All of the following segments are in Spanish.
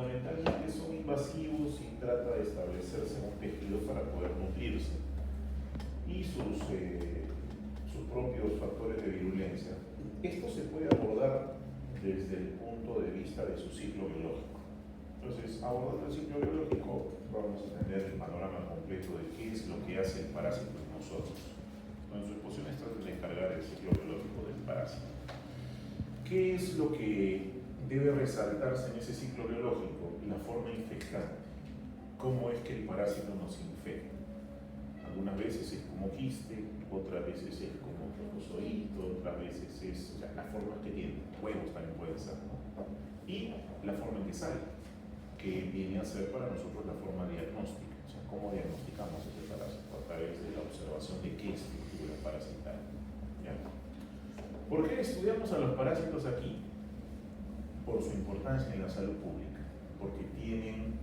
fundamentalmente son invasivos y trata de establecerse en un tejido para poder nutrirse. Y sus propios factores de virulencia. Esto se puede abordar desde el punto de vista de su ciclo biológico. Entonces, abordando el ciclo biológico, vamos a tener el panorama completo de qué es lo que hace el parásito en nosotros. En su exposición traten de encargar el ciclo biológico del parásito. ¿Qué es lo que debe resaltarse en ese ciclo biológico? La forma infectante. ¿Cómo es que el parásito nos infecta? Algunas veces es como quiste, otras veces es como trofozoito, otras veces es, o sea, las formas que tiene, huevos también pueden ser, ¿no? Y la forma en que sale, que viene a ser para nosotros la forma diagnóstica, o sea, cómo diagnosticamos ese parásito a través de la observación de qué estructura parasitaria. ¿Ya? ¿Por qué estudiamos a los parásitos aquí? Por su importancia en la salud pública, porque tienen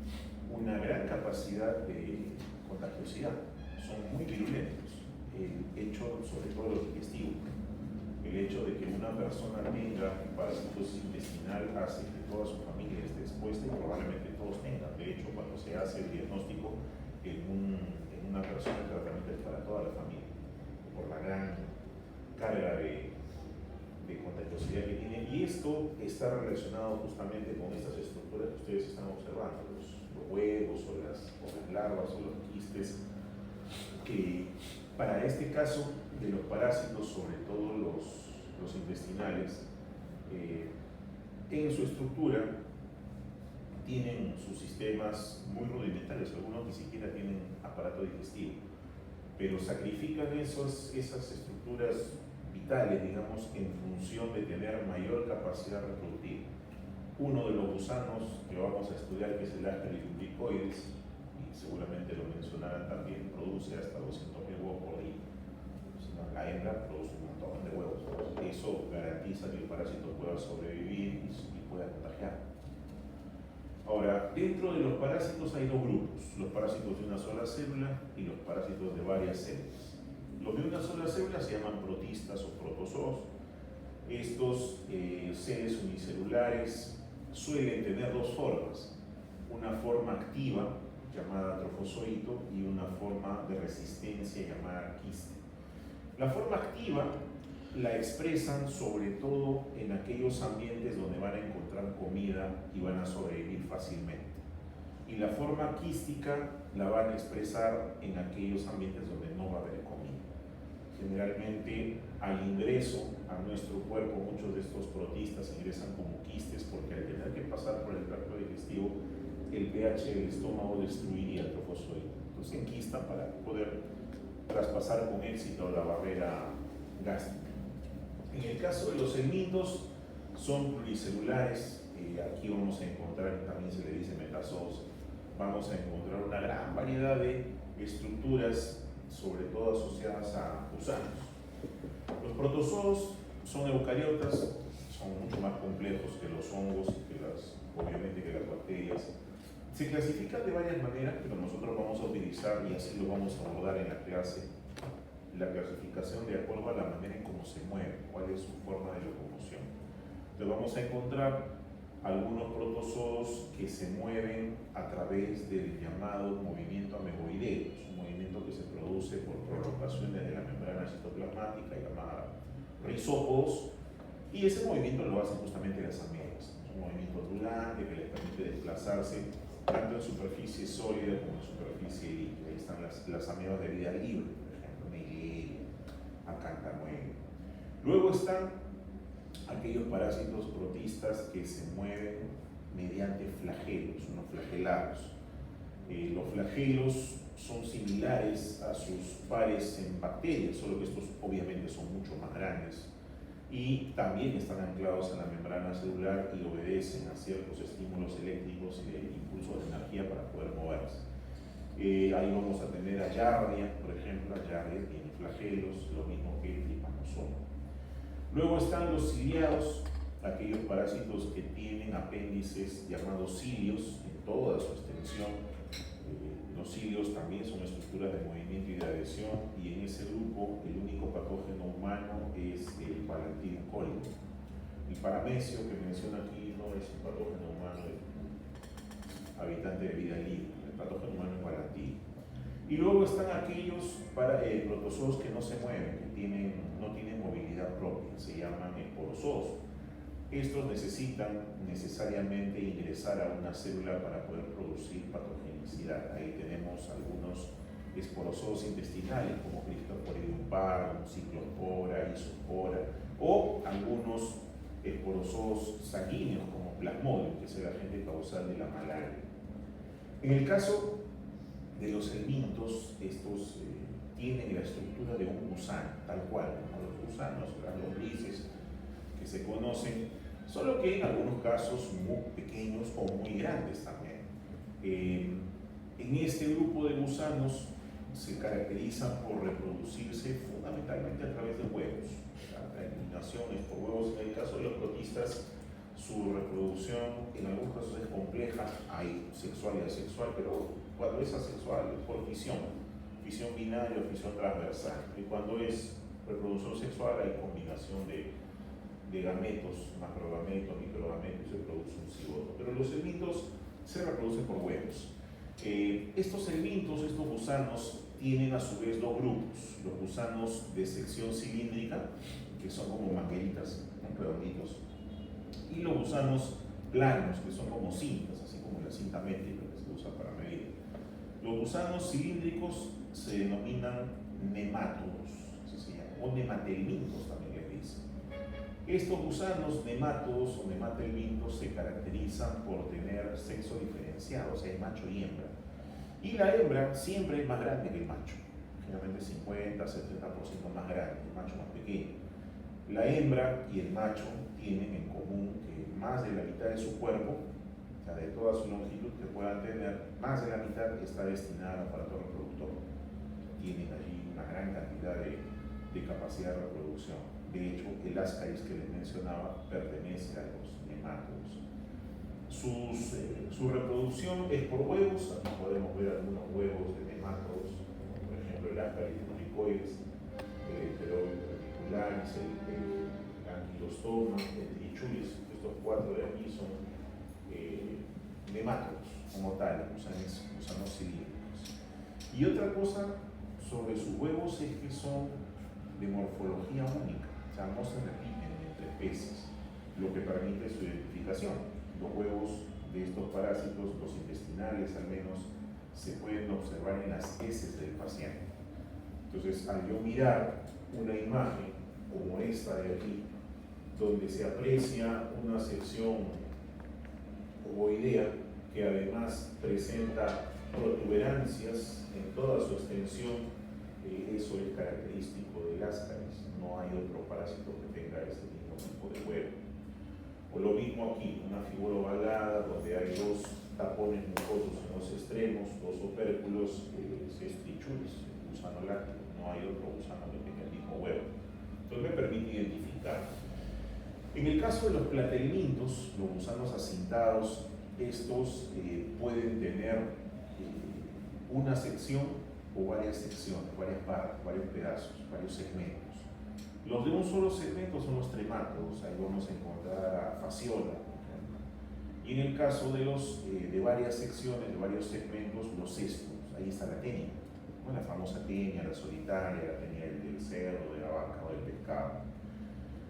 una gran capacidad de contagiosidad. Son muy virulentos. El hecho, sobre todo lo digestivo, el hecho de que una persona tenga parasitosis intestinal hace que toda su familia esté expuesta y probablemente todos tengan. De hecho, cuando se hace el diagnóstico en una persona, el tratamiento es para toda la familia, por la gran carga de contagiosidad que tiene. Y esto está relacionado justamente con estas estructuras que ustedes están observando, los huevos o las larvas o los quistes, que para este caso de los parásitos, sobre todo los intestinales, en su estructura tienen sus sistemas muy rudimentarios, algunos ni siquiera tienen aparato digestivo, pero sacrifican esas estructuras vitales, digamos, en función de tener mayor capacidad reproductiva. Uno de los gusanos que vamos a estudiar, que es el Aspergillosis, y seguramente lo mencionarán también, produce hasta 200.000 huevos por día. La hembra produce un montón de huevos. Eso garantiza que el parásito pueda sobrevivir y pueda contagiar. Ahora, dentro de los parásitos hay dos grupos: los parásitos de una sola célula y los parásitos de varias células. Los de una sola célula se llaman protistas o protozoos. Estos seres unicelulares suelen tener dos formas: una forma activa llamada trofozoito y una forma de resistencia llamada quiste. La forma activa la expresan sobre todo en aquellos ambientes donde van a encontrar comida y van a sobrevivir fácilmente. Y la forma quística la van a expresar en aquellos ambientes donde no va a haber comida. Generalmente, al ingreso a nuestro cuerpo, muchos de estos protistas ingresan como quistes, porque al tener que pasar por el tracto digestivo, el pH del estómago destruiría el trofozoito. Entonces enquistan para poder traspasar con éxito la barrera gástrica. En el caso de los helmintos, son pluricelulares. Aquí vamos a encontrar, también se le dice metazoos, vamos a encontrar una gran variedad de estructuras, sobre todo asociadas a gusanos. Los protozoos son eucariotas, son mucho más complejos que los hongos y obviamente que las bacterias. Se clasifican de varias maneras, pero nosotros vamos a utilizar, y así lo vamos a abordar en la clase, la clasificación de acuerdo a la manera en cómo se mueve, cuál es su forma de locomoción. Entonces vamos a encontrar algunos protozoos que se mueven a través del llamado movimiento ameboideo. Es un movimiento que se produce por prolongaciones de la membrana citoplasmática llamada rizópodos, y ese movimiento lo hacen justamente las amebas. Es un movimiento ondulante que les permite desplazarse tanto en superficie sólida como en superficie líquida. Ahí están las amebas de vida libre, por ejemplo, Neisseria, Acanthamuela. Luego están aquellos parásitos protistas que se mueven mediante flagelos, unos flagelados. Los flagelos son similares a sus pares en bacterias, solo que estos obviamente son mucho más grandes y también están anclados en la membrana celular y obedecen a ciertos estímulos eléctricos y de impulsos de energía para poder moverse. Ahí vamos a tener a Giardia, por ejemplo. La Giardia tiene flagelos, lo mismo que el Trypanosoma. Luego están los ciliados, aquellos parásitos que tienen apéndices llamados cilios en toda su extensión. Los cilios también son estructuras de movimiento y de adhesión, y en ese grupo el único patógeno humano es el Palantidium colico. El paramecio que menciona aquí no es un patógeno humano, habitante de vida libre, el patógeno humano invalidante. Y luego están aquellos protozoos que no se mueven, que no tienen movilidad propia, se llaman esporozoos. Estos necesitan necesariamente ingresar a una célula para poder producir patogenicidad. Ahí tenemos algunos esporozoos intestinales como Cryptosporidium parvum, Cyclospora, Isospora, o algunos esporozoos sanguíneos como Plasmodium, que es el agente causal de la malaria. En el caso de los helmintos, estos tienen la estructura de un gusano, tal cual, como los gusanos, las lombrices que se conocen, solo que en algunos casos muy pequeños o muy grandes también. En este grupo de gusanos se caracterizan por reproducirse fundamentalmente a través de huevos. La eliminación es por huevos. En el caso de los protistas, su reproducción en algunos casos es compleja, hay sexual y asexual, pero cuando es asexual es por fisión binaria o fisión transversal, y cuando es reproducción sexual hay combinación de gametos, macrogametos, microgametos, y se produce un cigoto. Pero los helmintos se reproducen por huevos. Estos helmintos, estos gusanos, tienen a su vez dos grupos: los gusanos de sección cilíndrica, que son como mangueritas, redonditos, y los gusanos planos, que son como cintas, así como la cinta métrica que se usa para medir. Los gusanos cilíndricos se denominan nemátodos, así se llama, o nematelmintos también les dicen. Estos gusanos nemátodos o nematelmintos se caracterizan por tener sexo diferenciado, o sea, hay macho y hembra. Y la hembra siempre es más grande que el macho, generalmente 50-70% más grande, el macho más pequeño. La hembra y el macho tienen en común que más de la mitad de su cuerpo, o sea, de toda su longitud que puedan tener, más de la mitad está destinada al aparato reproductor. Tienen allí una gran cantidad de capacidad de reproducción. De hecho, el ascaris que les mencionaba pertenece a los nemátodos. Su reproducción es por huevos. Aquí podemos ver algunos huevos de nemátodos, como por ejemplo el ascaris rubicoides, el Pteroides reticularis, el Ankylostoma, el Trichulis. Estos cuatro de aquí son nemátodos como tal, gusanos cilíndricos. Y otra cosa sobre sus huevos es que son de morfología única, o sea, no se repiten entre especies, lo que permite su identificación. Los huevos de estos parásitos, los intestinales al menos, se pueden observar en las heces del paciente. Entonces, al yo mirar una imagen como esta de aquí, donde se aprecia una sección ovoidea que además presenta protuberancias en toda su extensión, eso es característico del ascaris. No hay otro parásito que tenga ese mismo tipo de huevo. O lo mismo aquí, una figura ovalada donde hay dos tapones mucosos en los extremos, dos opérculos, es Trichulis, el gusano lácteo. No hay otro gusano que tenga el mismo huevo. Entonces me permite identificar. En el caso de los platelmintos, los gusanos acintados, estos pueden tener una sección o varias secciones, varias partes, varios pedazos, varios segmentos. Los de un solo segmento son los tremátodos, ahí vamos a encontrar a Fasciola, por ejemplo. Y en el caso de los de varias secciones, de varios segmentos, los cestos, ahí está la tenia, la famosa tenia, la solitaria, la tenia del cerdo, de la vaca o del pescado.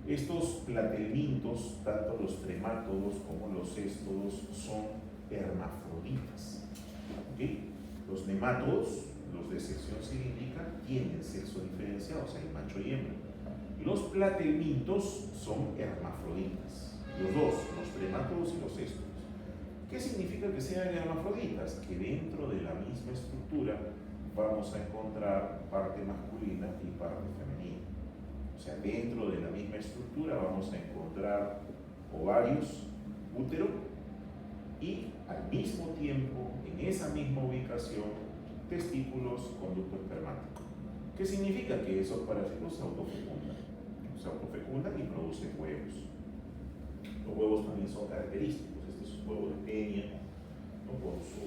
Estos platelmintos, tanto los tremátodos como los céstodos, son hermafroditas. ¿Okay? Los nemátodos, los de sección cilíndrica, tienen sexo diferenciado, o sea, hay macho y hembra. Los platelmintos son hermafroditas, los dos, los tremátodos y los céstodos. ¿Qué significa que sean hermafroditas? Que dentro de la misma estructura vamos a encontrar parte masculina y parte femenina. O sea, dentro de la misma estructura vamos a encontrar ovarios, útero y al mismo tiempo, en esa misma ubicación, testículos, conducto espermático. ¿Qué significa? Que esos parásitos se autofecundan y producen huevos. Los huevos también son característicos. Este es un huevo de tenia, ¿no? Con su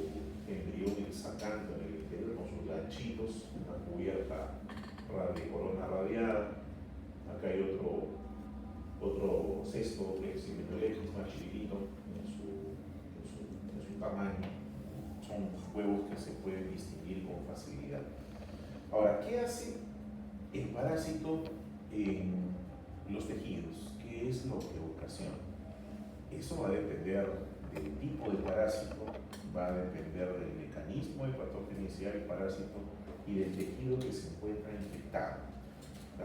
embrión sacante en el interior, con sus ganchitos, una cubierta de corona radiada. Acá hay otro cesto que es X más chiquitito en su tamaño, son huevos que se pueden distinguir con facilidad. Ahora, ¿qué hace el parásito en los tejidos? ¿Qué es lo que ocasiona? Eso va a depender del tipo de parásito, va a depender del mecanismo de patogenicidad del parásito y del tejido que se encuentra infectado.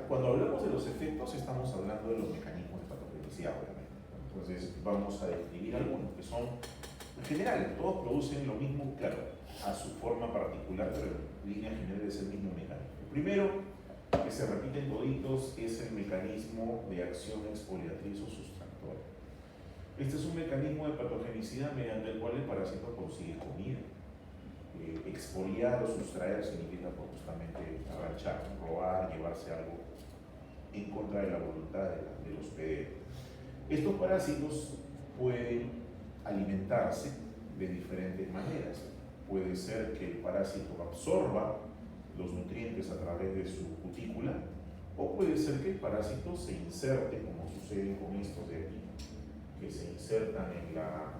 Cuando hablamos de los efectos, estamos hablando de los mecanismos de patogenicidad, obviamente. Entonces, vamos a describir algunos que son, en general, todos producen lo mismo, claro, a su forma particular, pero en línea general es el mismo mecanismo. El primero, que se repite en toditos, es el mecanismo de acción exfoliatriz o sustractora. Este es un mecanismo de patogenicidad mediante el cual el parásito consigue comida. Exfoliar o sustraer significa justamente arranchar, robar, llevarse algo en contra de la voluntad del hospedero. Estos parásitos pueden alimentarse de diferentes maneras. Puede ser que el parásito absorba los nutrientes a través de su cutícula, o puede ser que el parásito se inserte, como sucede con estos de aquí, que se insertan en la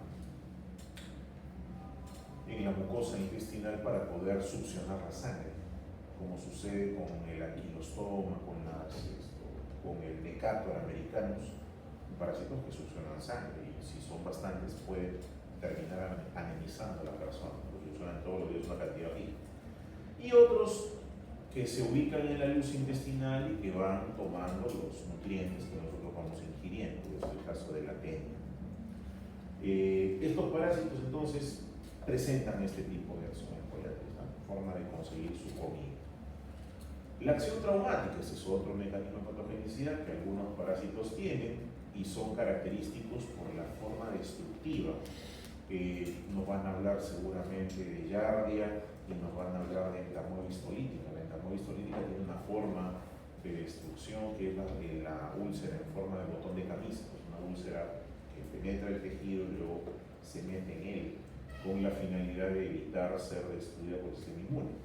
mucosa intestinal para poder succionar la sangre, como sucede con el anquilostoma, con el Decatur americanus, parásitos que succionan sangre, y si son bastantes puede terminar anemizando a la persona, porque succionan todos los días una cantidad fija. Y otros que se ubican en la luz intestinal y que van tomando los nutrientes que nosotros vamos ingiriendo, es el caso de la tenia. Estos parásitos entonces presentan este tipo de acción exfoliatriz, ¿no? Forma de conseguir su comida. La acción traumática, ese es otro mecanismo de patogenicidad que algunos parásitos tienen y son característicos por la forma destructiva. Nos van a hablar seguramente de Giardia y nos van a hablar de entamoebis política. La entamoebis política tiene una forma de destrucción que es la de la úlcera en forma de botón de camisa, es una úlcera que penetra el tejido y luego se mete en él con la finalidad de evitar ser destruida por el sistema inmune.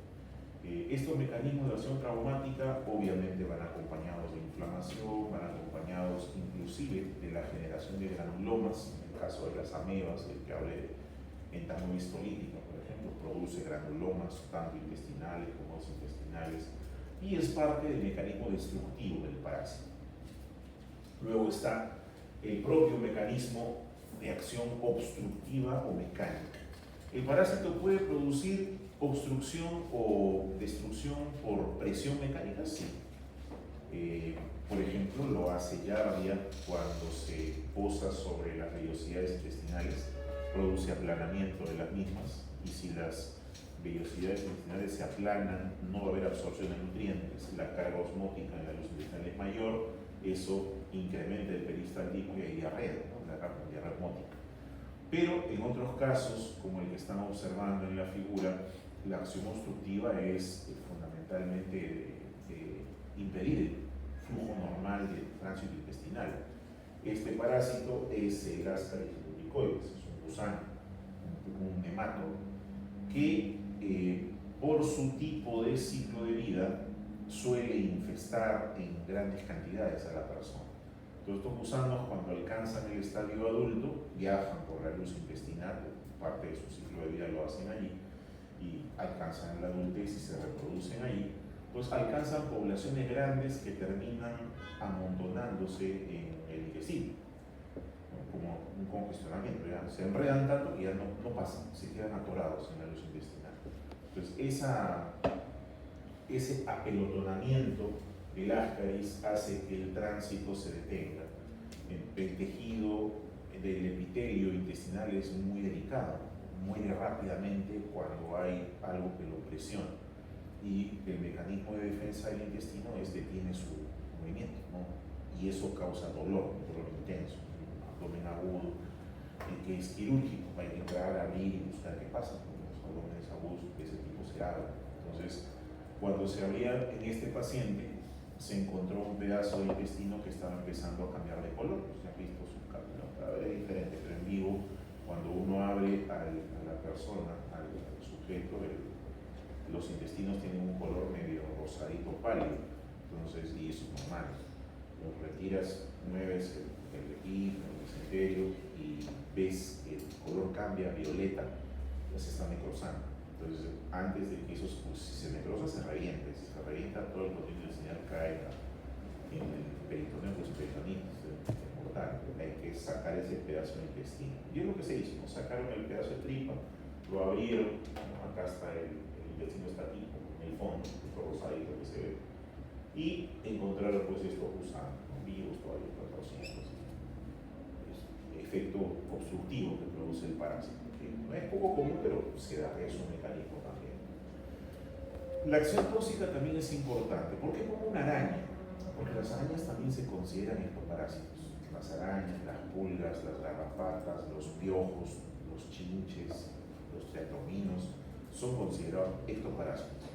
Estos mecanismos de acción traumática obviamente van acompañados de inflamación, van acompañados inclusive de la generación de granulomas, en el caso de las amebas, el que hable de entamoebis política, por ejemplo, produce granulomas tanto intestinales como intestinales y es parte del mecanismo destructivo del parásito. Luego está el propio mecanismo de acción obstructiva o mecánica. El parásito puede producir obstrucción o destrucción por presión mecánica, sí. Por ejemplo, lo hace Giardia cuando se posa sobre las vellosidades intestinales, produce aplanamiento de las mismas, y si las vellosidades intestinales se aplanan, no va a haber absorción de nutrientes, la carga osmótica en la luz intestinal es mayor, eso incrementa el peristaltismo y hay diarrea, ¿no? La diarrea osmótica. Pero en otros casos, como el que estamos observando en la figura, la acción obstructiva es fundamentalmente impedir el flujo normal del tránsito intestinal. Este parásito es el Ascaris lumbricoides, es un gusano, un nemato, que por su tipo de ciclo de vida suele infestar en grandes cantidades a la persona. Entonces, estos gusanos, cuando alcanzan el estadio adulto, viajan por la luz intestinal, parte de su ciclo de vida lo hacen allí, y alcanzan la adultez y se reproducen allí, pues alcanzan poblaciones grandes que terminan amontonándose en el intestino, ¿no? Como un congestionamiento, ya se enredan tanto que ya no pasan, se quedan atorados en la luz intestinal. Entonces, ese apelotonamiento del Ascaris hace que el tránsito se detenga. El tejido del epitelio intestinal es muy delicado, muere rápidamente cuando hay algo que lo presiona, y el mecanismo de defensa del intestino detiene su movimiento, ¿no? Y eso causa dolor, un dolor intenso, un abdomen agudo, que es quirúrgico, hay que entrar a abrir y buscar qué pasa, porque los abdómenes agudos de ese tipo se abren. Entonces, cuando se abría en este paciente, se encontró un pedazo de intestino que estaba empezando a cambiar de color. Se ha visto su cálculo, cada vez es diferente, pero en vivo, cuando uno abre a la persona, al sujeto, los intestinos tienen un color medio rosadito pálido, entonces, y eso es normal. Los retiras, mueves el equipo, el mesenterio, y ves que el color cambia a violeta, se está necrosando. Entonces, antes de que eso, pues, si se necrosa, se revienta. Si se revienta, todo el contenido intestinal cae en el peritoneo, pues peritonitis, es mortal. Hay que sacar ese pedazo de intestino. Y es lo que se hizo, ¿no? Sacaron el pedazo de tripa, lo abrieron, ¿no? Acá está el intestino, está aquí, en el fondo, esto rosadito que se ve. Y encontraron pues estos gusanos, ¿no? Vivos todavía, 400. Efecto obstructivo que produce el parásito, que no es poco común, pero se da, es un mecanismo también. La acción tóxica también es importante, porque es como una araña, porque las arañas también se consideran ectoparásitos. Las arañas, las pulgas, las garrapatas, los piojos, los chinches, los teatrominos son considerados ectoparásitos,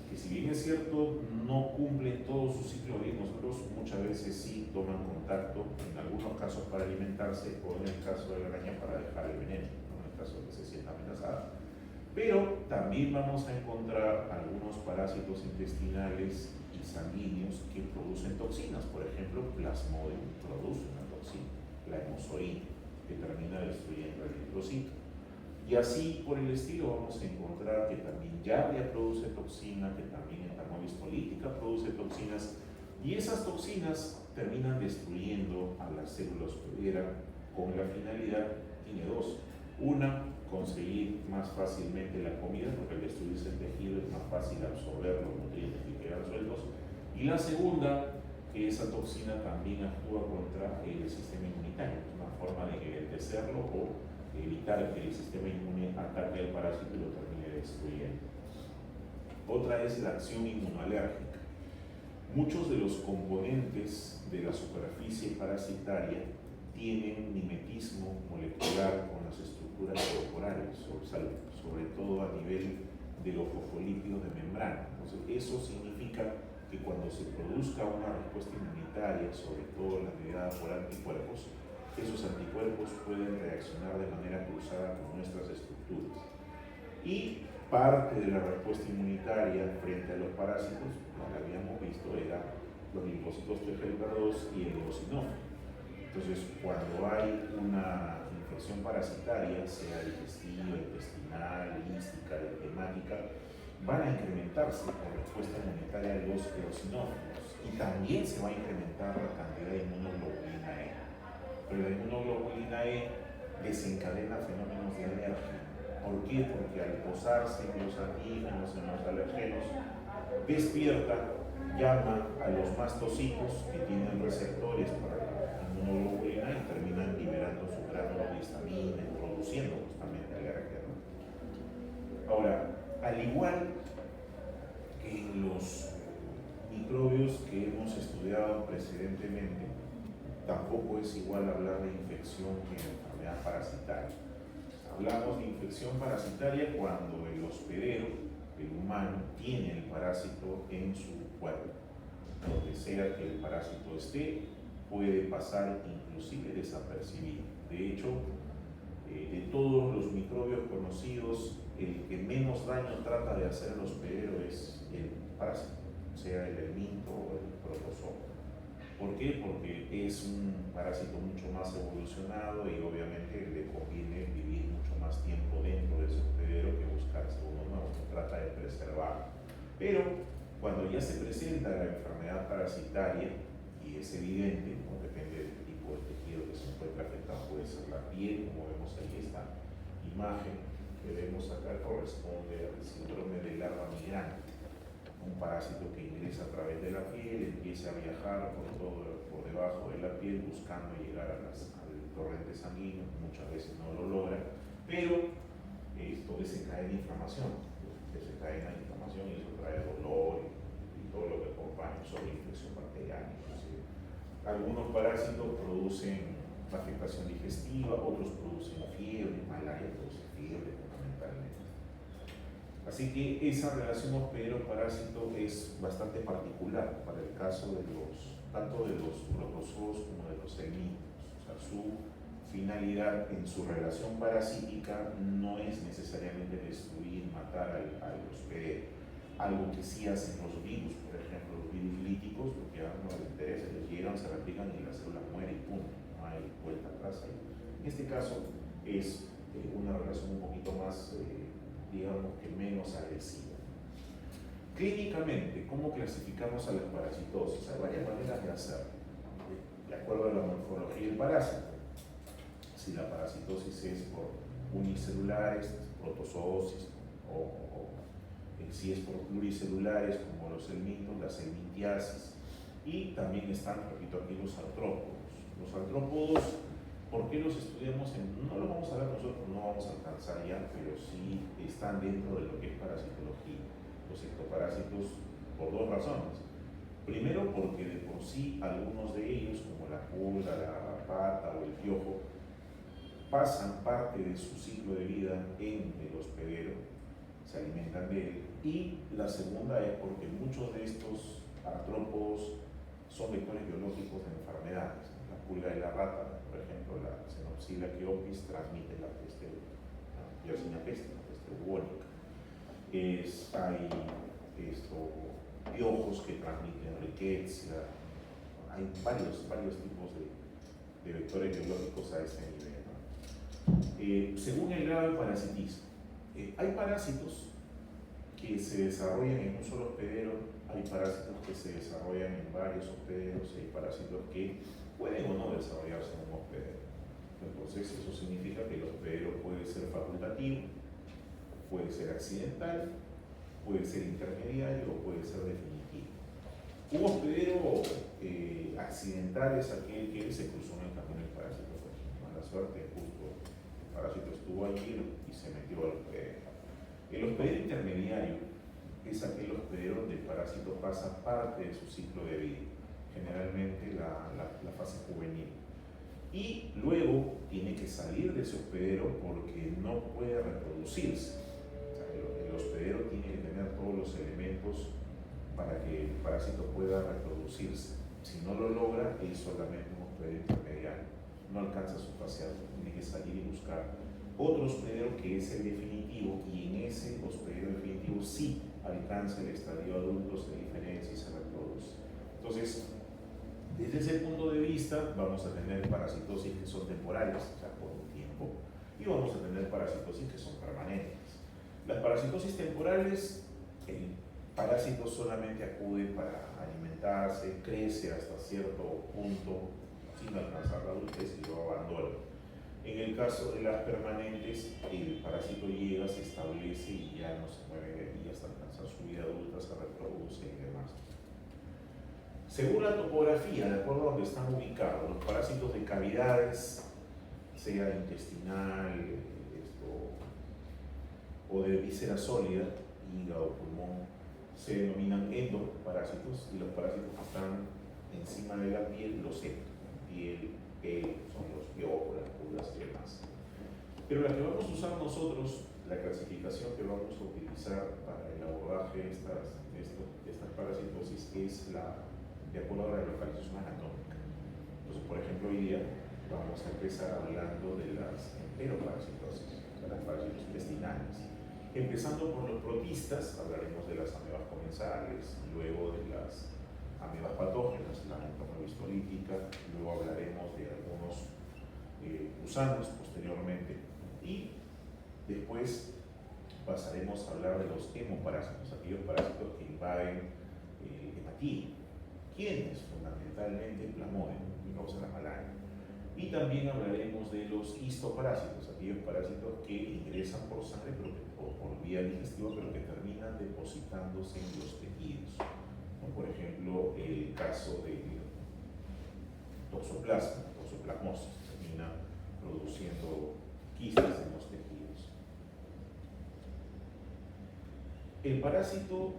que si bien es cierto no cumplen todo su ciclo de vida, nosotros muchas veces sí toman contacto, en algunos casos para alimentarse o en el caso de la araña para dejar el veneno, ¿no? En el caso de que se sienta amenazada. Pero también vamos a encontrar algunos parásitos intestinales y sanguíneos que producen toxinas. Por ejemplo, Plasmodium produce una toxina, la hemozoína, que termina destruyendo el eritrocito. Y así por el estilo vamos a encontrar que también Giardia produce toxina, que también Entamoebis política produce toxinas, y esas toxinas terminan destruyendo a las células hospedera con la finalidad, tiene dos. Una, conseguir más fácilmente la comida, porque al destruirse el tejido es más fácil absorber los nutrientes que quedan sueltos. Y la segunda, que esa toxina también actúa contra el sistema inmunitario, es una forma de enlentecerlo o evitar que el sistema inmune ataque al parásito y lo termine destruyendo. Otra es la acción inmunoalérgica. Muchos de los componentes de la superficie parasitaria tienen mimetismo molecular con las estructuras corporales, sobre todo a nivel de los fosfolípidos de membrana. Entonces, eso significa que cuando se produzca una respuesta inmunitaria, sobre todo la mediada por anticuerpos, esos anticuerpos pueden reaccionar de manera cruzada con nuestras estructuras. Y parte de la respuesta inmunitaria frente a los parásitos, como habíamos visto, era los linfocitos T helper 2 y el eosinófilo. Entonces, cuando hay una infección parasitaria, sea digestiva, intestinal, lística, hemática, van a incrementarse la respuesta inmunitaria de los eosinófilos y también se va a incrementar la cantidad de inmunoglobulina E. Pero la inmunoglobulina E desencadena fenómenos de alergia. ¿Por qué? Porque al posarse en los antígenos, en los alergenos, despierta, llama a los mastocitos que tienen receptores para la inmunoglobulina y terminan liberando su gránulo de histamina y produciendo justamente alergia, ¿no? Ahora, al igual que en los microbios que hemos estudiado precedentemente, tampoco es igual hablar de infección que de enfermedad parasitaria. Hablamos de infección parasitaria cuando el hospedero, el humano, tiene el parásito en su cuerpo. Donde sea que el parásito esté, puede pasar inclusive desapercibido. De hecho, de todos los microbios conocidos, el que menos daño trata de hacer al hospedero es el parásito, sea el helminto o el protozoo. ¿Por qué? Porque es un parásito mucho más evolucionado y obviamente le conviene vivir mucho más tiempo dentro de ese hospedero que buscarse uno nuevo, se trata de preservar. Pero cuando ya se presenta la enfermedad parasitaria, y es evidente, ¿no? Depende del tipo de tejido que se encuentra afectado, puede ser la piel, como vemos aquí esta imagen que vemos acá, corresponde al síndrome de larva migrante. Un parásito que ingresa a través de la piel, empieza a viajar por debajo de la piel buscando llegar al torrente sanguíneo, muchas veces no lo logra, pero esto desencadena inflamación, desencadena inflamación y eso trae dolor y todo lo que acompaña sobre infección bacteriana. Entonces, algunos parásitos producen afectación digestiva, otros producen fiebre, malaria produce fiebre fundamentalmente. Así que esa relación hospedero-parásito es bastante particular para el caso de tanto de los protozoos como de los helmintos. O sea, su finalidad en su relación parasítica no es necesariamente destruir, matar al hospedero. Algo que sí hacen los virus, por ejemplo, los virus líticos, lo que a uno les interesa, les llegan, se replican y la célula muere y punto. No hay vuelta atrás ahí. En este caso es una relación un poquito más, digamos que menos agresiva. Clínicamente, ¿cómo clasificamos a la parasitosis? Hay varias maneras de hacerlo, de acuerdo a la morfología del parásito. Si la parasitosis es por unicelulares, protozoosis, si es por pluricelulares, como los helmintos, la helmintiasis. Y también están, repito aquí, los artrópodos. Los artrópodos, ¿por qué los estudiamos? No lo vamos a ver nosotros, no vamos a alcanzar ya, pero sí están dentro de lo que es parasitología. Los ectoparásitos, por dos razones. Primero, porque de por sí algunos de ellos, como la pulga, la pata o el piojo, pasan parte de su ciclo de vida en el hospedero, se alimentan de él. Y la segunda es porque muchos de estos artrópodos son vectores biológicos de enfermedades. La pulga y la rata, por ejemplo, la Xenopsila cheopis transmite la peste, la Yersinia pestis, la peste bubónica. Hay piojos que transmiten riqueza. Hay varios tipos de vectores biológicos a ese nivel, ¿no? Según el grado de parasitismo, hay parásitos que se desarrollan en un solo hospedero, hay parásitos que se desarrollan en varios hospederos, hay parásitos que pueden o no desarrollarse en un hospedero. Entonces eso significa que el hospedero puede ser facultativo, puede ser accidental, puede ser intermediario o puede ser definitivo. Un hospedero accidental es aquel que se cruzó en el camino del parásito, por mala suerte, justo el parásito estuvo allí y se metió al hospedero. El hospedero intermediario es aquel hospedero donde el parásito pasa parte de su ciclo de vida, generalmente la fase juvenil. Y luego tiene que salir de ese hospedero porque no puede reproducirse. O sea, el hospedero tiene que tener todos los elementos para que el parásito pueda reproducirse. Si no lo logra, es solamente un hospedero intermediario. No alcanza su fase adulta, tiene que salir y buscar otro hospedero que es el definitivo, y en ese hospedero definitivo sí alcanza el estadio adulto, se diferencia y se reproduce. Entonces, desde ese punto de vista, vamos a tener parasitosis que son temporales, o sea, por un tiempo, y vamos a tener parasitosis que son permanentes. Las parasitosis temporales, el parásito solamente acude para alimentarse, crece hasta cierto punto sin alcanzar la adultez y lo abandona. En el caso de las permanentes, el parásito llega, se establece y ya no se mueve de ahí hasta alcanzar su vida adulta, se reproduce y demás. Según la topografía, de acuerdo a donde están ubicados, los parásitos de cavidades, sea intestinal o de víscera sólida, hígado, pulmón, se denominan endoparásitos, y los parásitos que están encima de la piel, los piel, pelo, son los piojos, las pulgas y demás. Pero la que vamos a usar nosotros, la clasificación que vamos a utilizar para el abordaje de estas parasitosis, es la de acuerdo a la localización anatómica. Entonces, por ejemplo, hoy día vamos a empezar hablando de las enteroparasitosis, o sea, las parasitos intestinales. Empezando por los protistas, hablaremos de las amebas comensales, luego de las amebas patógenas, la entomolistolítica, luego hablaremos de algunos gusanos posteriormente, y después pasaremos a hablar de los hemoparásitos, aquellos parásitos que invaden hematín. ¿Quiénes? Fundamentalmente Plasmodium, que causa la malaria. Y también hablaremos de los histoparásitos, aquellos parásitos que ingresan por sangre o por vía digestiva, pero que terminan depositándose en los tejidos. Por ejemplo, el caso del toxoplasmosis, termina produciendo quistes en los tejidos. El parásito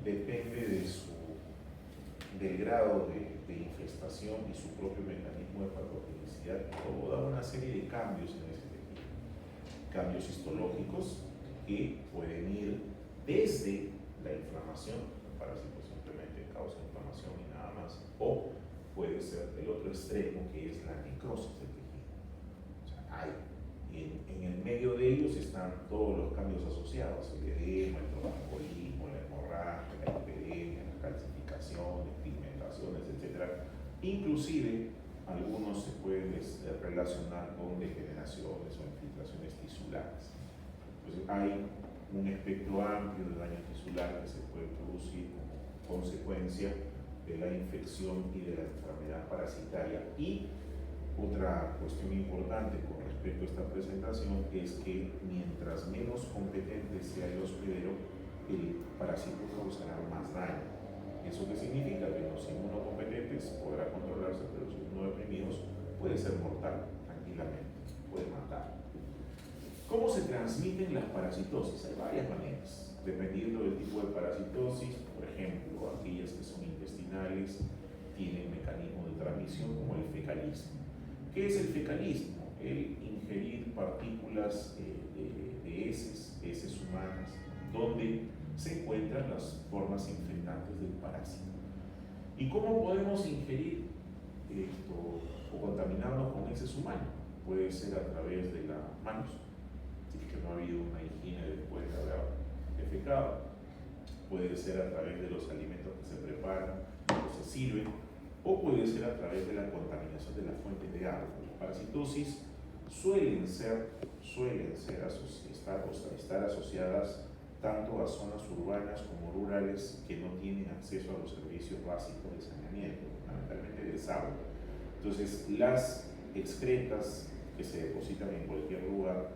depende del grado de infestación y su propio mecanismo de patogenicidad, toda una serie de cambios en ese tejido. Cambios histológicos que pueden ir desde la inflamación, el parásito simplemente causa inflamación y nada más, o puede ser el otro extremo, que es la necrosis del tejido. O sea, en el medio de ellos están todos los cambios asociados, el edema, el tromboembolismo, la hemorragia, la lipedemia, las calcificaciones, pigmentaciones, etc. Inclusive algunos se pueden relacionar con degeneraciones o infiltraciones tisulares. Entonces hay un espectro amplio de daño tisular que se puede producir como consecuencia de la infección y de la enfermedad parasitaria. Y otra cuestión importante con respecto a esta presentación es que mientras menos competente sea el hospedero, el parásito causará más daño. ¿Eso qué significa? Que los inmunocompetentes podrá controlarse, pero los inmunodeprimidos puede ser mortal tranquilamente, puede matar. ¿Cómo se transmiten las parasitosis? Hay varias maneras, dependiendo del tipo de parasitosis. Por ejemplo, aquellas que son intestinales tienen mecanismos de transmisión como el fecalismo. ¿Qué es el fecalismo? El ingerir partículas de heces humanas, donde se encuentran las formas infectantes del parásito. ¿Y cómo podemos ingerir esto o contaminarnos con heces humanas? Puede ser a través de las manos, si es que no ha habido una higiene después de haber defecado. Puede ser a través de los alimentos que se preparan o se sirven, o puede ser a través de la contaminación de las fuentes de agua. Las parasitosis suelen estar asociadas tanto a zonas urbanas como rurales que no tienen acceso a los servicios básicos de saneamiento, fundamentalmente de desagüe. Entonces, las excretas que se depositan en cualquier lugar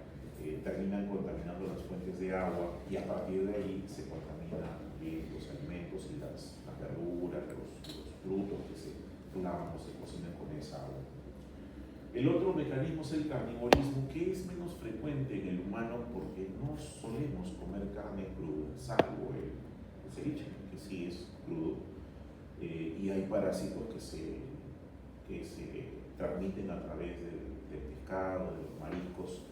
terminan contaminando las fuentes de agua, y a partir de ahí se contaminan los alimentos y las verduras, los frutos que se lavan o se cocinan con esa agua. El otro mecanismo es el carnivorismo, que es menos frecuente en el humano porque no solemos comer carne cruda, salvo el ceviche, que sí es crudo, y hay parásitos que se transmiten a través del pescado, de los mariscos.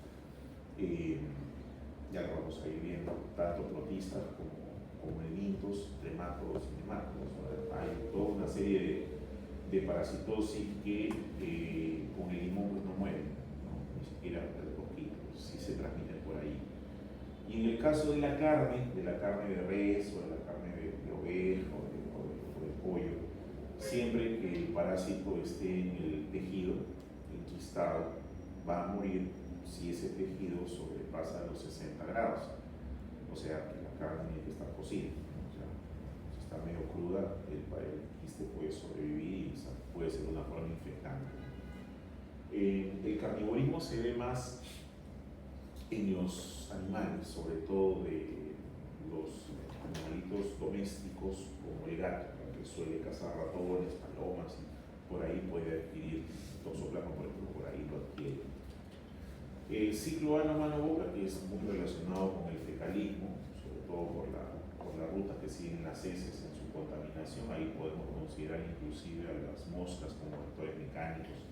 Ya lo vamos a ir viendo, tanto protistas como helmintos, tremátodos y nemátodos. Hay toda una serie de parasitosis que con el limón pues no mueren, ¿no? Ni siquiera el mosquito, sí se transmiten por ahí. Y en el caso de la carne de res o de la carne de oveja o de pollo, siempre que el parásito esté en el tejido enquistado, va a morir si ese tejido sobrepasa los 60 grados. O sea, que la carne tiene que estar cocida, ¿no? O sea, si está medio cruda, el quiste puede sobrevivir y puede ser una forma infectante. El carnivorismo se ve más en los animales, sobre todo de los animalitos domésticos como el gato, que suele cazar ratones, palomas, y por ahí puede adquirir toxoplasma, por ejemplo, por ahí lo adquiere. El ciclo ano-mano-boca, que es muy relacionado con el fecalismo, sobre todo por la ruta que siguen las heces en su contaminación. Ahí podemos considerar inclusive a las moscas como vectores mecánicos.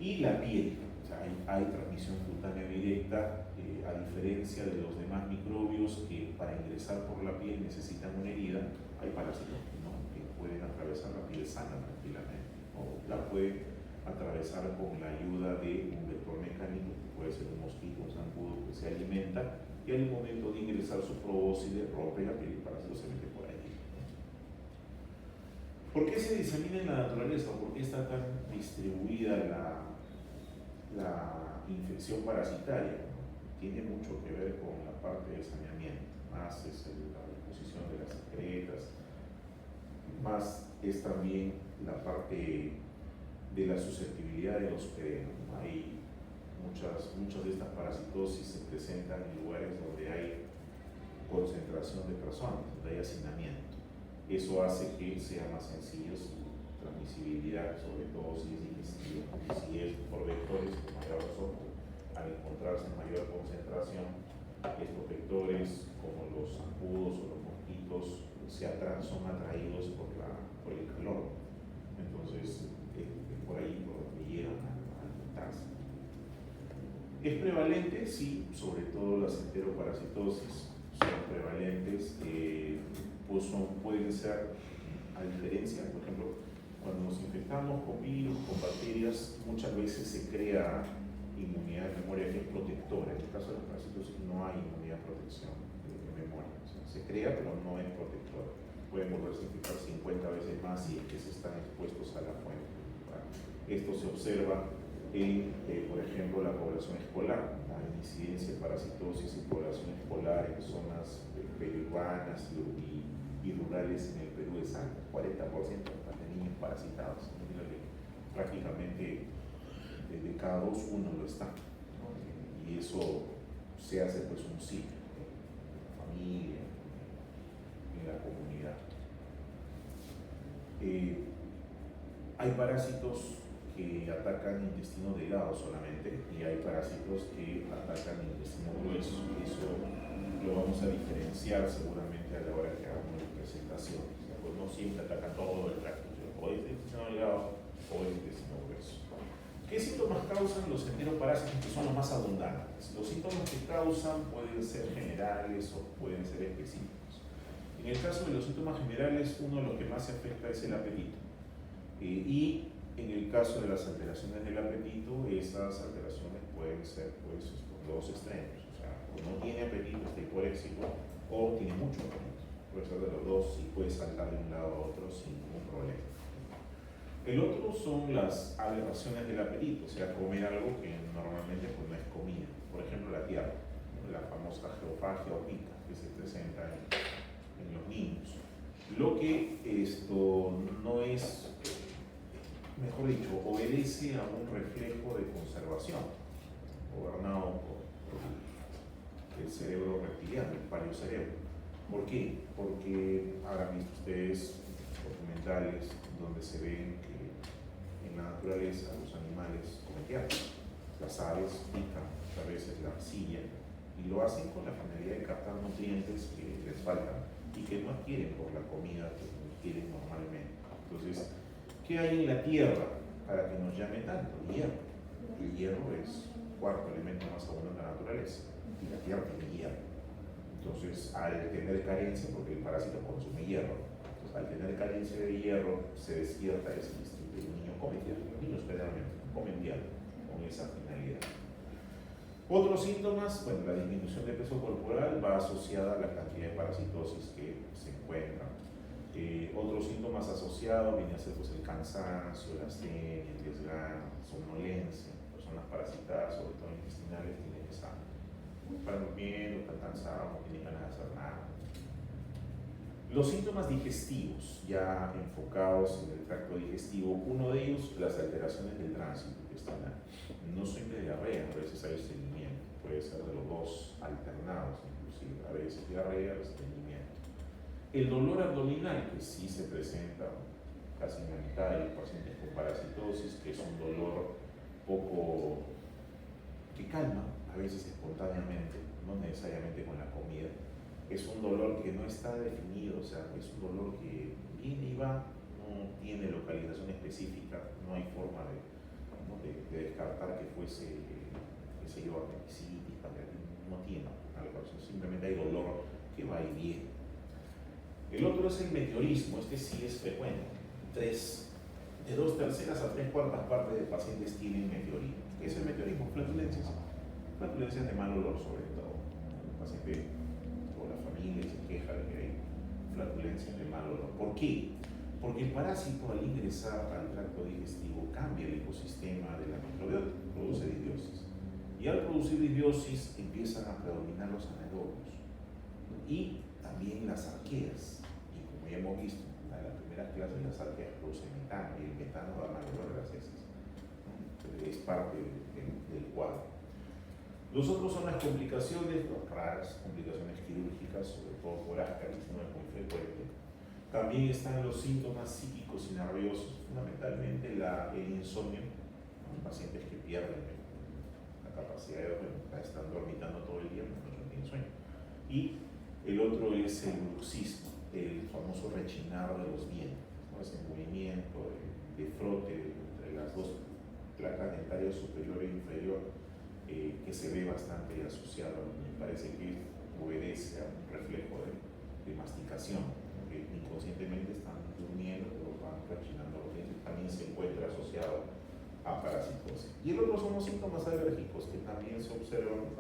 Y la piel, o sea, hay transmisión cutánea directa, a diferencia de los demás microbios que para ingresar por la piel necesitan una herida. Hay parásitos, ¿no?, que pueden atravesar la piel sana tranquilamente, o la pueden atravesar con la ayuda de un vector mecánico, que puede ser un mosquito, un zancudo que se alimenta, y al momento de ingresar su probóscide rompe la piel y el parásito se mete por ahí. ¿Por qué se disemina en la naturaleza? ¿Por qué está tan distribuida la infección parasitaria? Tiene mucho que ver con la parte de saneamiento, más es la disposición de las excretas, más es también la parte de la susceptibilidad del hospedero. Hay muchas de estas parasitosis se presentan en lugares donde hay concentración de personas, donde hay hacinamiento. Eso hace que sea más sencillo su transmisibilidad, sobre todo si es digestivo. Si es por vectores, con mayor razón, al encontrarse en mayor concentración, estos vectores, como los zancudos o los mosquitos, son atraídos por el calor. Entonces, por ahí por donde llegan a alimentarse. ¿Es prevalente? Sí, sobre todo las enteroparasitosis son prevalentes. Pueden ser, a diferencia, por ejemplo, cuando nos infectamos con virus, con bacterias, muchas veces se crea inmunidad de memoria que es protectora. En el caso de los parasitosis no hay inmunidad de protección de memoria. O sea, se crea, pero no es protectora. Pueden volverse a infectar 50 veces más si es que se están expuestos a la fuente. Esto se observa en, por ejemplo, la población escolar. La incidencia de parasitosis en población escolar en zonas periurbanas y rurales en el Perú es alta, 40% de niños parasitados. Prácticamente de cada dos, uno lo está, ¿no? Y eso se hace pues un ciclo en la familia, en la comunidad. Hay parásitos que atacan intestino delgado solamente y hay parásitos que atacan intestino grueso. Eso lo vamos a diferenciar seguramente a la hora que hagamos la presentación. O sea, pues no siempre atacan todo el tracto, o es el intestino delgado o el intestino grueso. ¿Qué síntomas causan los enteroparásitos, que son los más abundantes? Los síntomas que causan pueden ser generales o pueden ser específicos. En el caso de los síntomas generales, uno de los que más se afecta es el apetito. Y en el caso de las alteraciones del apetito, esas alteraciones pueden ser pues, dos extremos. O sea, o no tiene apetito, está hiporéxico, o tiene mucho apetito. Puede ser de los dos y puede saltar de un lado a otro sin ningún problema. El otro son las aberraciones del apetito, o sea, comer algo que normalmente pues, no es comida. Por ejemplo, la tiarra, la famosa geofagia o pica que se presenta en los niños. Lo que esto no es, mejor dicho, obedece a un reflejo de conservación, gobernado por el cerebro reptiliano, el paliocerebro. ¿Por qué? Porque habrán visto ustedes documentales donde se ven que en la naturaleza los animales comen tierra. Las aves pican a veces la arcilla y lo hacen con la finalidad de captar nutrientes que les faltan y que no adquieren por la comida que adquieren normalmente. Entonces, ¿qué hay en la tierra para que nos llame tanto? El hierro. El hierro es el cuarto elemento más abundante de la naturaleza y la tierra tiene hierro. Entonces, al tener carencia, porque el parásito consume hierro, entonces, al tener carencia de hierro, se despierta ese instinto. El niño come tierra. Los niños generalmente comen tierra con esa finalidad. Otros síntomas, bueno, la disminución de peso corporal va asociada a la cantidad de parasitosis que se encuentran. Otros síntomas asociados vienen a ser pues, el cansancio, la astenia, el desgano, somnolencia. Personas parasitadas, sobre todo intestinales, tienen esa, están durmiendo, están cansados, no tienen ganas de hacer nada. Los síntomas digestivos, ya enfocados en el tracto digestivo, uno de ellos, las alteraciones del tránsito intestinal. No siempre diarrea, a veces hay estreñimiento, puede ser de los dos alternados, inclusive, a veces diarrea, a veces estreñimiento. El dolor abdominal, que sí se presenta casi en la mitad de los pacientes con parasitosis, que es un dolor poco que calma, a veces espontáneamente, no necesariamente con la comida. Es un dolor que no está definido, o sea, es un dolor que viene y va, no tiene localización específica, no hay forma de descartar que fuese, qué sé yo, apendicitis, no tiene algo, simplemente hay dolor que va y viene. El otro es el meteorismo, este sí es frecuente. De 2/3 a 3/4 partes de pacientes tienen meteorismo. ¿Qué es el meteorismo? Flatulencias. Flatulencias de mal olor, sobre todo. El paciente o la familia se queja de que hay flatulencias de mal olor. ¿Por qué? Porque el parásito al ingresar al tracto digestivo cambia el ecosistema de la microbiota, produce disbiosis. Y al producir disbiosis empiezan a predominar los anaerobios y también las arqueas. Y como ya hemos visto en la primera clase, las arqueas producen metano y el metano da mal olor a las heces. Es parte del cuadro. Los otros son las complicaciones, raras complicaciones quirúrgicas, sobre todo por ascaris, no es muy frecuente. También están los síntomas psíquicos y nerviosos, fundamentalmente el insomnio, los pacientes que pierden la capacidad de dormir, están dormitando todo el día, no tienen sueño. Y el otro es el bruxismo, el famoso rechinar de los dientes, ¿no? Ese movimiento de frote entre las dos placas dentarias superior e inferior, que se ve bastante asociado, me parece que obedece a un reflejo de masticación, ¿no? Que inconscientemente están durmiendo, pero van rechinando los dientes, también se encuentra asociado a parasitosis. Y el otro son los síntomas alérgicos, que también se observan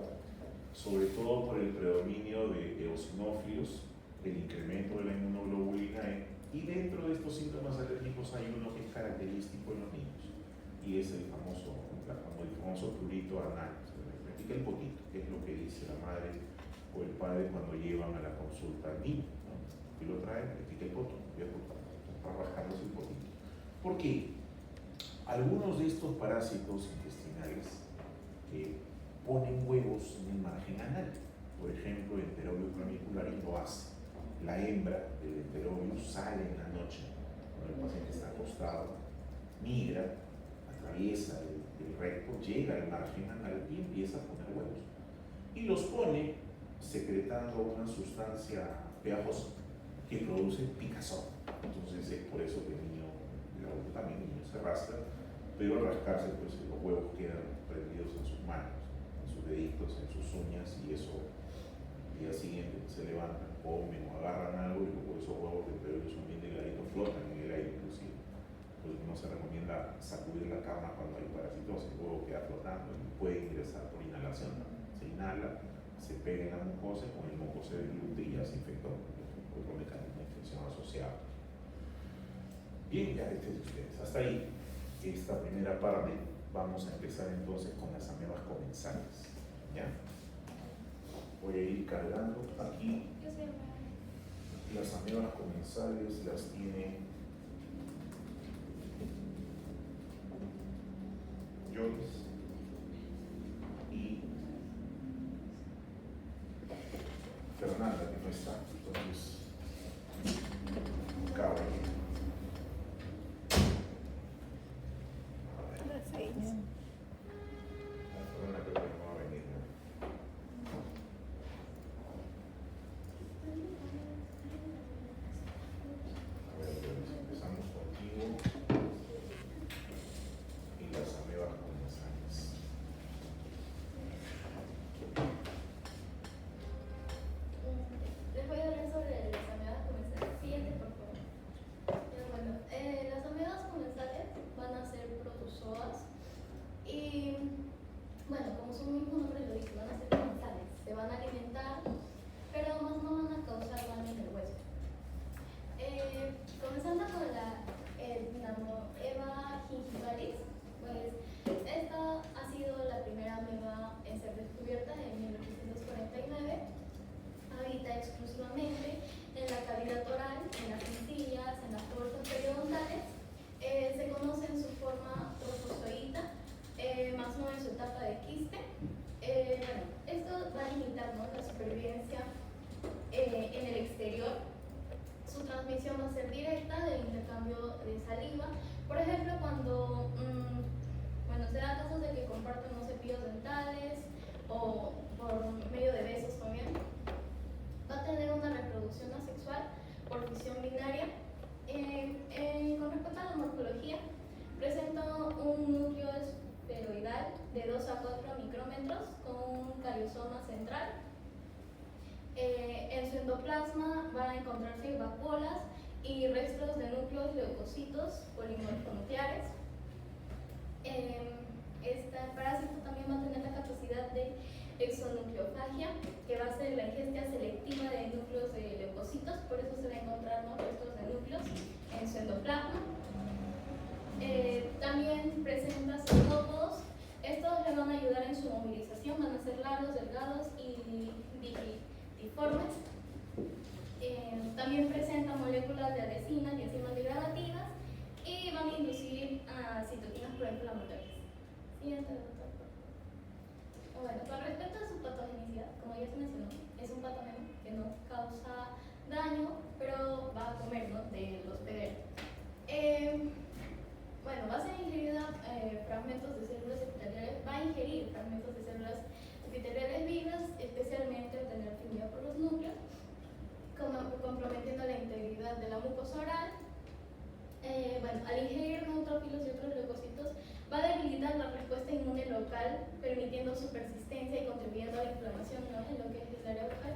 sobre todo por el predominio de eosinófilos, el incremento de la inmunoglobulina E, y dentro de estos síntomas alérgicos hay uno que es característico en los niños, y es el famoso prurito anal. Se practica el potito, que es lo que dice la madre o el padre cuando llevan a la consulta al niño, ¿no? Y lo traen, practica el potito, para rascarnos el potito. ¿Por qué? Algunos de estos parásitos intestinales ponen huevos en el margen anal. Por ejemplo, el Enterobius ramicularis lo hace. La hembra del Enterobius sale en la noche, cuando el paciente está acostado, migra, atraviesa el recto, llega al margen anal y empieza a poner huevos. Y los pone secretando una sustancia pegajosa que produce picazón. Entonces es por eso que el niño, también el niño se rasca, pero al rascarse pues los huevos quedan prendidos en sus manos, en sus deditos, en sus uñas, y eso al día siguiente se levantan, comen o agarran algo y luego esos huevos de Enterobius son bien delgaditos, flotan en el aire inclusive. Pues no se recomienda sacudir la cama cuando hay parasitosis, el huevo queda flotando y puede ingresar por inhalación. Se inhala, se pega en la mucosa y con el moco se dilute y ya se infectó. Otro mecanismo de infección asociado. Bien, ya ustedes. Hasta ahí esta primera parte. Vamos a empezar entonces con las amebas comensales. ¿Ya? Voy a ir cargando aquí. Las amebas comensales las tiene Joyce y Fernanda, que no está, entonces acabo aquí. A ver. La Fernanda creo que no va a venir, ¿no? A ver, Joyce, empezamos contigo y las amebas comensales. Les voy a hablar sobre las amebas comensales. Siguiente, por favor. Bueno, las amebas comensales van a ser protozoas y, bueno, como su mismo nombre lo dice, van a ser comensales. Se van a alimentar, pero además no van a causar daño en el hueso. Comenzando con la Eva gingivalis, pues esta ha sido la primera ameba en ser descubierta en 1849. Habita exclusivamente en la cavidad oral, en las encías, en las tortas periodontales. Se conoce en su forma trofozoíta, más no en su etapa de quiste. Bueno, esto va a limitar, ¿no?, la supervivencia en el exterior. Su transmisión va a ser directa del intercambio de saliva. Por ejemplo, cuando se da casos de que comparten unos cepillos dentales o por medio de besos también. Va a tener una reproducción asexual por fisión binaria. Con respecto a la morfología, presenta un núcleo esferoidal de 2 a 4 micrómetros con un cariosoma central. En su endoplasma van a encontrarse vacuolas y restos de núcleos leucocitos polimorfonucleares. Este parásito también va a tener la capacidad de exonucleofagia, que va a ser la ingesta selectiva de núcleos de leucocitos, por eso se va a encontrar, ¿no?, restos de núcleos en su endoplasma. También presenta cefalópodos. Estos le van a ayudar en su movilización, van a ser largos, delgados y diformes. También presenta moléculas de adhesinas y enzimas degradativas y van a inducir a citoquinas proinflamatorias. Siguiente, doctor. Bueno, con respecto a su patogenicidad, como ya se mencionó, es un patógeno que no causa daño, pero va a comer, ¿no?, de los hospedero. Bueno, va a ser ingerida fragmentos de células epiteliales, va a ingerir fragmentos de células epiteliales vivas, especialmente al tener afinidad por los núcleos, comprometiendo la integridad de la mucosa oral. Bueno, al ingerir neutrófilos y otros leucocitos, va a debilitar la respuesta inmune local, permitiendo su persistencia y contribuyendo a la inflamación, ¿no?, en lo que es el área local.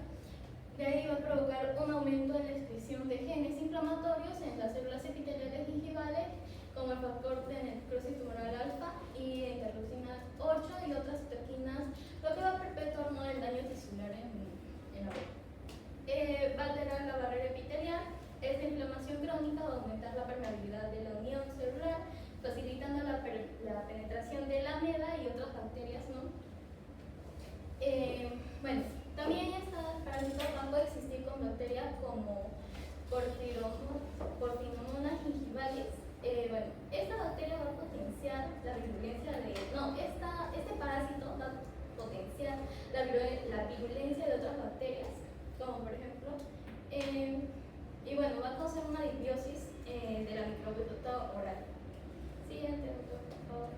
De ahí va a provocar un aumento en la excreción de genes inflamatorios en las células epiteliales gingivales, como el factor de necrosis tumoral alfa y interleucina 8 y otras citoquinas, lo que va a perpetuar, ¿no?, el daño tisular en la boca. Va a alterar la barrera epitelial. Esta inflamación crónica va a aumentar la permeabilidad de la unión celular, facilitando la la virulencia de otras bacterias, como por ejemplo, y bueno, va a causar una disbiosis de la microbiota oral. Siguiente, doctor, por favor.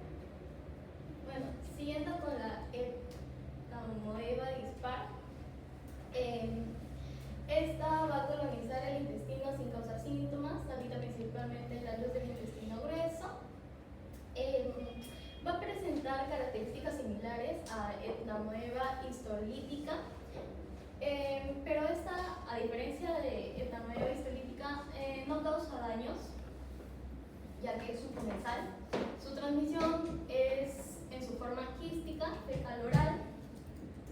Bueno, siguiendo con la Ethanomoeba dispar, esta va a colonizar el intestino sin causar síntomas, habita principalmente en la luz del intestino grueso. Va a presentar características similares a Ethanomoeba histolítica, pero esta, a diferencia de Ethanomoeba histolítica, no causa daños, ya que es subcomensal. Su transmisión es en su forma quística, fecal oral.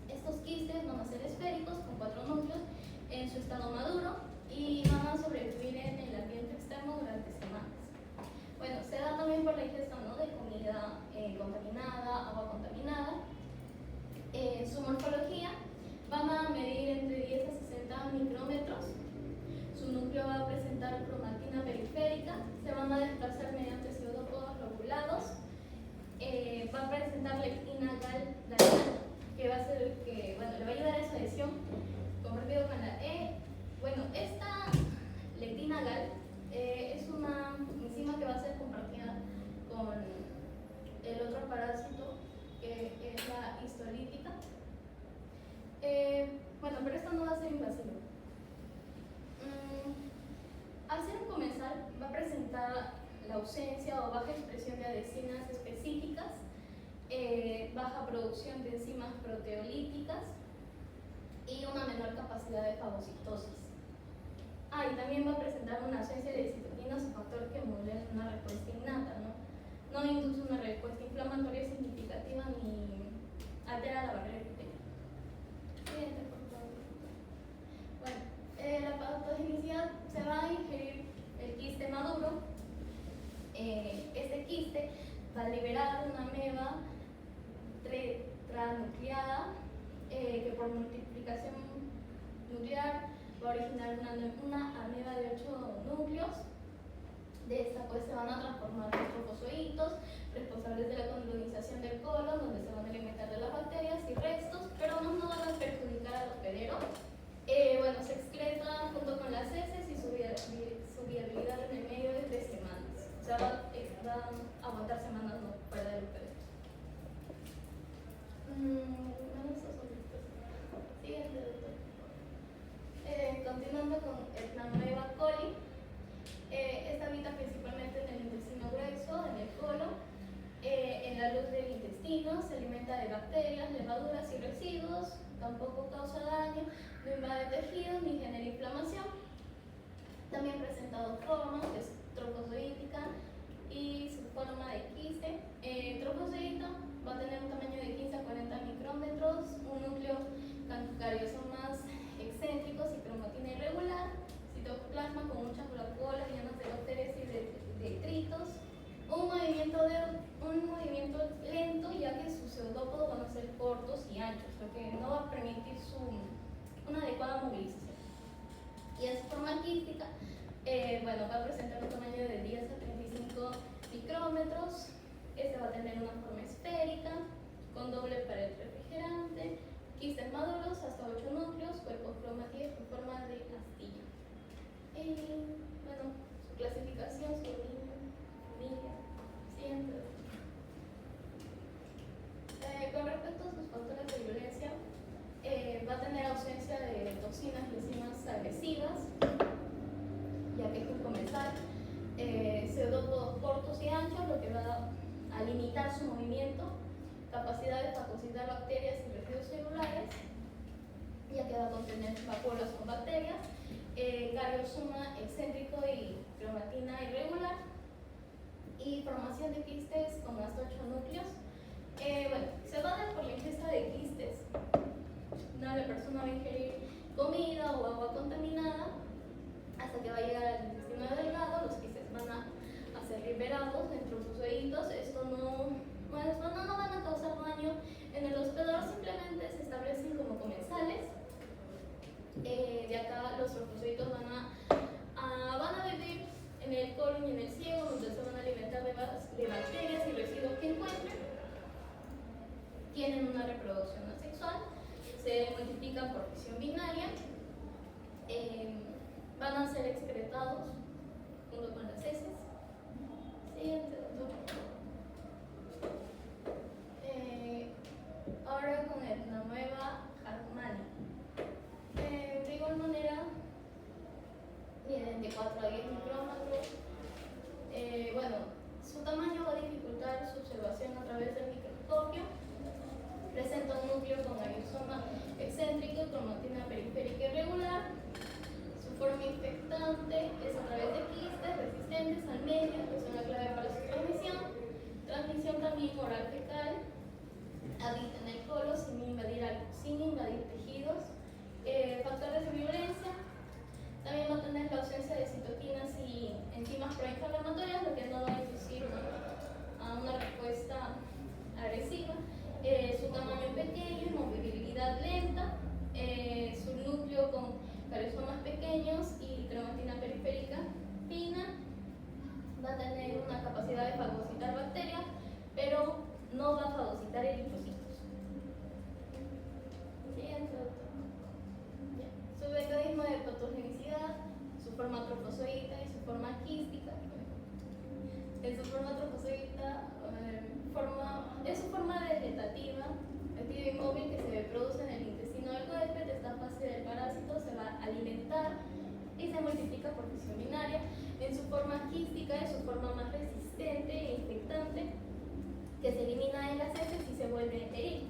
Estos quistes van a ser esféricos con 4 núcleos en su estado maduro y van a sobrevivir en el ambiente externo durante semanas. Bueno, se da también por la ingesta, ¿no?, de comida contaminada, agua contaminada. Su morfología van a medir entre 10 a 60 micrómetros. Su núcleo va a presentar cromatina periférica. Se van a desplazar mediante pseudópodos lobulados. Va a presentar lectina galana, que va a ser el que, bueno, le va a ayudar a su adhesión compartido con la E. Bueno, esta lectina gal es una enzima que va a ser compartida con el otro parásito, que es la histolítica. Bueno, pero esto no va a ser invasivo. Al ser un comensal, va a presentar la ausencia o baja expresión de adhesinas específicas, baja producción de enzimas proteolíticas y una menor capacidad de fagocitosis. Y también va a presentar una ausencia de citoquinas, un factor que modula una respuesta innata, no induce una respuesta inflamatoria significativa ni altera la barrera epitelial. Siguiente, por favor. Bueno, la patogenicidad: se va a ingerir el quiste maduro. Este quiste va a liberar una ameba tetranucleada que por multiplicación nuclear va a originar una ameba de 8 núcleos. De esta pues se van a transformar los trofozoitos responsables de la colonización del colon, donde se van a alimentar de las bacterias y restos, pero no van a perjudicar al hospedero. Bueno, se excreta junto con las heces y su viabilidad en el medio de 3 semanas. O sea, va a aguantar semanas fuera del hospedero. Siguiente, doctor. Continuando con Ethanomoeba coli, esta habita principalmente en el intestino grueso, en el colon, en la luz del intestino, se alimenta de bacterias, levaduras y residuos, tampoco causa daño, no invade tejidos ni genera inflamación. También presenta 2 formas, que es trofozoítica y su forma de quiste. Trofozoita va a tener un tamaño de 15 a 40 micrómetros, un núcleo cancariosomás excéntricos y cromatina irregular, citoplasma con muchas vacuolas llenas de bacterias y de detritos, un movimiento lento, ya que sus pseudópodos van a ser cortos y anchos, lo que no va a permitir una adecuada movilización. Y en su forma quística, bueno, va a presentar un tamaño de 10 a 35 micrómetros. Este va a tener una forma esférica, con doble pared refrigerante, quistes maduros hasta 8 núcleos, cuerpos cromáticos con forma de astilla. Bueno, su clasificación, su origen, familia. Siguiente. Con respecto a sus factores de violencia, va a tener ausencia de toxinas y enzimas agresivas, ya que es un comensal, pseudópodos cortos y anchos, lo que va a limitar su movimiento, capacidad de fagocitar bacterias y residuos celulares, ya que va a contener vacuolas con bacterias, cariosoma excéntrico y cromatina irregular, y formación de quistes con hasta 8 núcleos. Bueno, se va a dar por la ingesta de quistes. La persona va a ingerir comida o agua contaminada hasta que va a llegar al intestino delgado. Los quistes van a ser liberados dentro de sus oídos. Esto no van a causar daño en el hospedador, simplemente se establecen como comensales. De acá los trofozoitos van a vivir en el colon y en el ciego, donde se van a alimentar de bacterias y residuos que encuentren. Tienen una reproducción asexual, tamaño va a dificultar su observación a través del microscopio. Presenta un núcleo con ariosoma excéntrico, cromatina periférica irregular. Su forma infectante es a través de quistes resistentes al medio, que son la clave para su transmisión. Transmisión también oral fecal. Habita en el colon sin invadir tejidos. Factores de violencia. También va a tener la ausencia de citoquinas y enzimas proinflamatorias, lo que no va a inducir a una respuesta agresiva. Su tamaño pequeño, movilidad lenta, su núcleo con cariosomas pequeños y cromatina periférica fina. Va a tener una capacidad de fagocitar bacterias, pero no va a fagocitar eritrocitos. Siguiente, doctor. Su mecanismo de patogenicidad, su forma trofozoita y su forma quística. En su forma trofozoita es su forma vegetativa, activa y móvil que se produce en el intestino del huésped. Esta fase del parásito se va a alimentar y se multiplica por fisión binaria. En su forma quística es su forma más resistente e infectante, que se elimina en las heces y se vuelve a herir.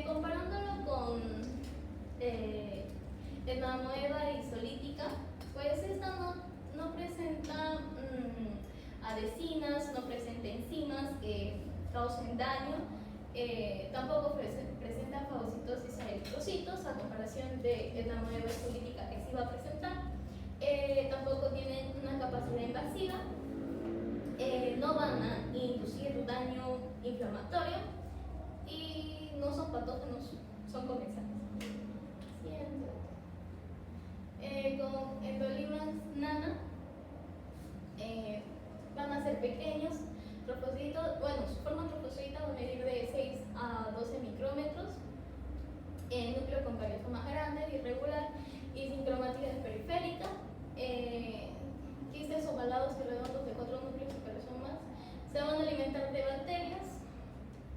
Comparándolo con la amoeba isolítica, pues esta no presenta adhesinas, no presenta enzimas que causen daño, tampoco presenta fagocitosis a eritrocitos, a comparación de la amoeba isolítica que sí va a presentar. Tampoco tienen una capacidad invasiva, no van a inducir daño inflamatorio y no son patógenos, son comensales. Con Endolibrans nana van a ser pequeños trofocitos. Bueno, su forma trofozoita va a medir de 6 a 12 micrómetros. El núcleo con cariosoma grande, irregular y sin cromática periférica. Quistes ovalados y redondos de 4 núcleos y cariosomas. Se van a alimentar de bacterias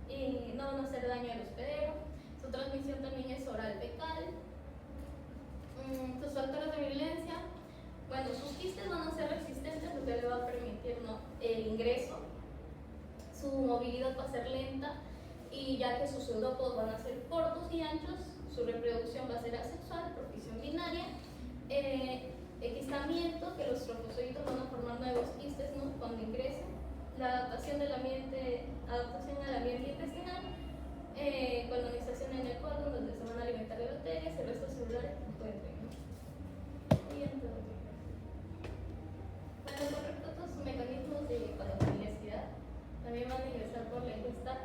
y no van a hacer daño al hospedero. Su transmisión también es oral fecal. Sus factores de virulencia, bueno, sus quistes van a ser resistentes, lo que le va a permitir el ingreso. Su movilidad va a ser lenta y ya que sus pseudópodos van a ser cortos y anchos, su reproducción va a ser asexual por fisión binaria. Equistamiento, que los trofozoitos van a formar nuevos quistes cuando ingresen. La adaptación al ambiente intestinal. Colonización en el colon, donde se van a alimentar de bacterias y restos celulares pueden tener. Bueno, con respecto a sus mecanismos de patogenicidad, también van a ingresar por la ingesta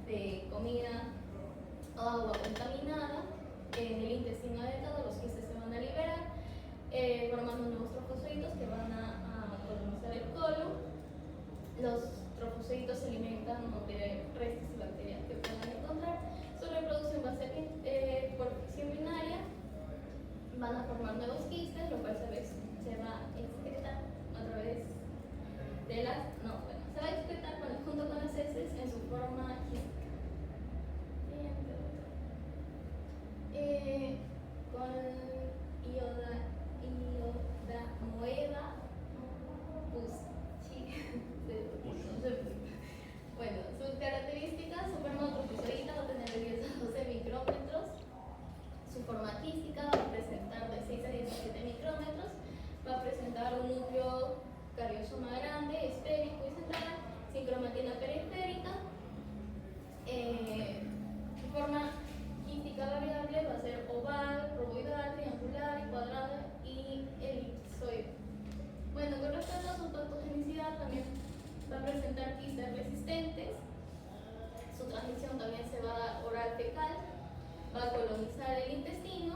de comida o agua contaminada. En el intestino delgado los quistes se van a liberar, formando nuevos trofozoitos que van a colonizar el colon. Los trofozoitos se alimentan de restos y bacterias que puedan encontrar. Su reproducción va a ser por fisión binaria. Van a formar nuevos quistes, lo cual se va a excretar a través de las... se va a excretar junto con las heces en su forma quística. Con iodamoeba bueno, sus características: su forma trofozoita va a tener de 10 a 12 micrómetros. Su forma quística va a presentar de 6 a 17 micrómetros. Va a presentar un núcleo cariosoma grande, esférico y central, sin cromatina periférica. Su forma quística variable va a ser oval, roboidal, triangular, cuadrada y elipsoide. Bueno, con respecto a su patogenicidad, también va a presentar quistes resistentes. Su transmisión también se va a dar oral fecal. Va a colonizar el intestino